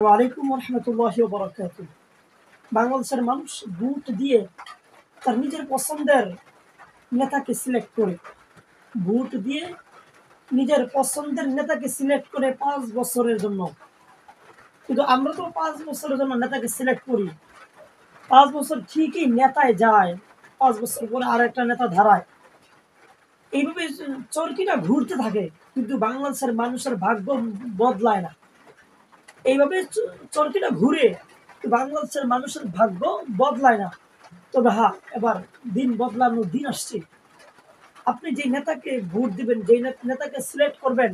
ওয়ালাইকুম রহমতুল্লাহি ওয়া বারাকাতুহু। বাংলাদেশের মানুষ ভোট দিয়ে তার নিজের পছন্দের নেতাকে সিলেক্ট করে ভোট দিয়ে নিজের পছন্দের নেতাকে সিলেক্ট করে 5 বছরের জন্য। কিন্তু আমরা তো 5 বছরের জন্য নেতাকে সিলেক্ট করি, 5 বছর ঠিকই নেতায় যায়, 5 বছর পরে আর একটা নেতা ধারায়। এইভাবে চরকিটা ঘুরতে থাকে, কিন্তু বাংলাদেশের মানুষের ভাগ্য বদলায় না। এইভাবে চরকিটা ঘুরে বাংলাদেশের মানুষের ভাগ্য বদলায় না। তবে হ্যাঁ, এবার দিন বদলানোর দিন আসছে। আপনি যে নেতাকে ভোট দিবেন, যে নেতাকে সিলেক্ট করবেন,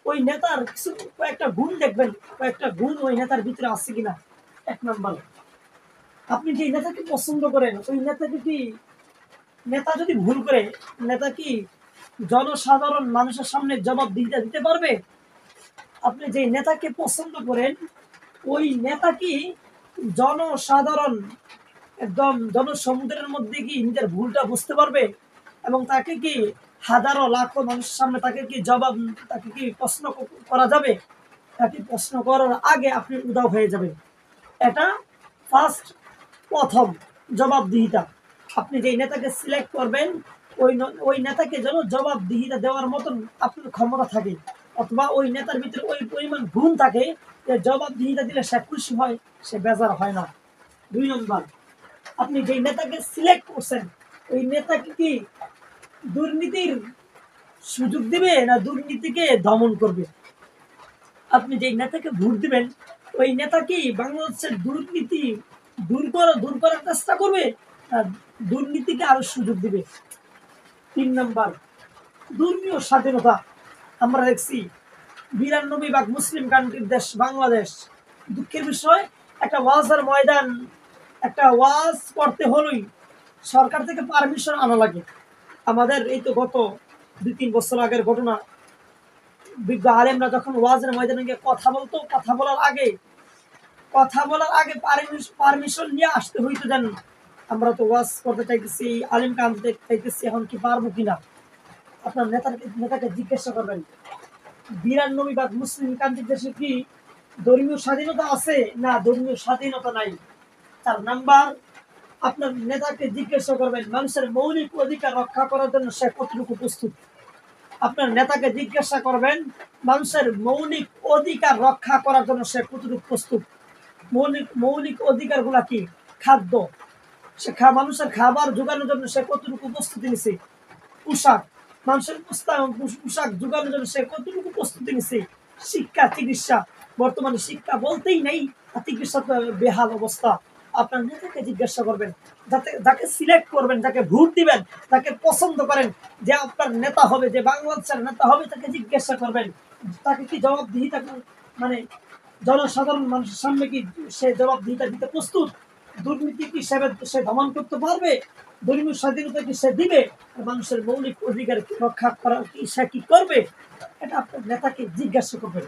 ওই নেতার কিছু কয়েকটা গুণ দেখবেন, কয়েকটা গুণ ওই নেতার ভিতরে আছে কিনা। 1 নম্বর, আপনি যে নেতাকে পছন্দ করেন, ওই নেতাকে কি, নেতা যদি ভুল করে, নেতা কি জনসাধারণ মানুষের সামনে জবাবদিহিতা দিতে পারবে? আপনি যে নেতাকে পছন্দ করেন, ওই নেতা কি জনসাধারণ একদম জনসমুদ্রের মধ্যে কি নিজের ভুলটা বুঝতে পারবে? এবং তাকে কি হাজারো লাখো মানুষের সামনে তাকে কি প্রশ্ন করা যাবে? তাকে প্রশ্ন করার আগে আপনি উধাও হয়ে যাবেন। এটা প্রথম জবাবদিহিতা। আপনি যে নেতাকে সিলেক্ট করবেন, ওই নেতাকে যেন জবাবদিহিতা দেওয়ার মতন আপনার ক্ষমতা থাকে, অথবা ওই নেতার ভিতরে ওই পরিমাণ গুণ থাকে যে জবাবদিহিতা দিলে সে খুশি হয়, সে বেজার হয় না। 2 নম্বর, আপনি যে নেতাকে সিলেক্ট করছেন, ওই নেতাকে কি দুর্নীতির সুযোগ দিবে না দুর্নীতিকে দমন করবে? আপনি যে নেতাকে ভোট দিবেন, ওই নেতা কি বাংলাদেশের দুর্নীতি দূর করার চেষ্টা করবে না দুর্নীতিকে আরো সুযোগ দিবে? 3 নম্বর, ধর্মীয় স্বাধীনতা। আমরা দেখছি 92 ভাগ মুসলিম কান্ট্রির দেশ বাংলাদেশ। দুঃখের বিষয়, একটা ওয়াজের ময়দান, একটা ওয়াজ করতে হলেই সরকার থেকে পারমিশন আনা লাগে। আমাদের এই তো গত 2-3 বছর আগের ঘটনা, বিজ্ঞ আলেমরা যখন ওয়াজের ময়দানে গিয়ে কথা বলার আগে পারমিশন নিয়ে আসতে হইতো। যেন আমরা তো ওয়াজ করতে চাইতেছি, আলেমকে আনতে চাইতেছি, এখন কি পারবো কিনা। আপনার নেতাকে জিজ্ঞাসা করবেন। 92 ভাগ মুসলিম কান্ট্রির দেশে কি ধর্মীয় স্বাধীনতা আছে না ধর্মীয় স্বাধীনতা নাই? 4 নম্বর, আপনার নেতাকে জিজ্ঞাসা করবেন মানুষের মৌলিক অধিকার রক্ষা করার জন্য সে কতটুকু প্রস্তুত। আপনার নেতাকে জিজ্ঞাসা করবেন মানুষের মৌলিক অধিকার রক্ষা করার জন্য সে কতটুকু প্রস্তুত। মৌলিক অধিকার গুলা কি? খাদ্য, সে মানুষের খাবার জোগানোর জন্য সে কতটুকু প্রস্তুতি নিছে। পোশাক, মানুষের পোশাক জোগানোর জন্য সে কতটুকু প্রস্তুতি নিছে। শিক্ষা, চিকিৎসা, বর্তমানে শিক্ষা বলতেই নেই, চিকিৎসা তো বেহাল অবস্থা। আপনার নেতাকে জিজ্ঞাসা করবেন, যাকে সিলেক্ট করবেন, যাকে ভোট দিবেন, যাকে পছন্দ করেন, যে আপনার নেতা হবে, যে বাংলাদেশের নেতা হবে, তাকে জিজ্ঞাসা করবেন তাকে কি জবাবদিহিতা, মানে জনসাধারণ মানুষের সামনে কি সে জবাবদিহিতা দিতে প্রস্তুত? দুর্নীতি কি সে দমন করতে পারবে? ধর্মীয় স্বাধীনতা কি সে দিবে? মানুষের মৌলিক অধিকার রক্ষা করা কি সে কি করবে? এটা আপনার নেতাকে জিজ্ঞাসা করবেন।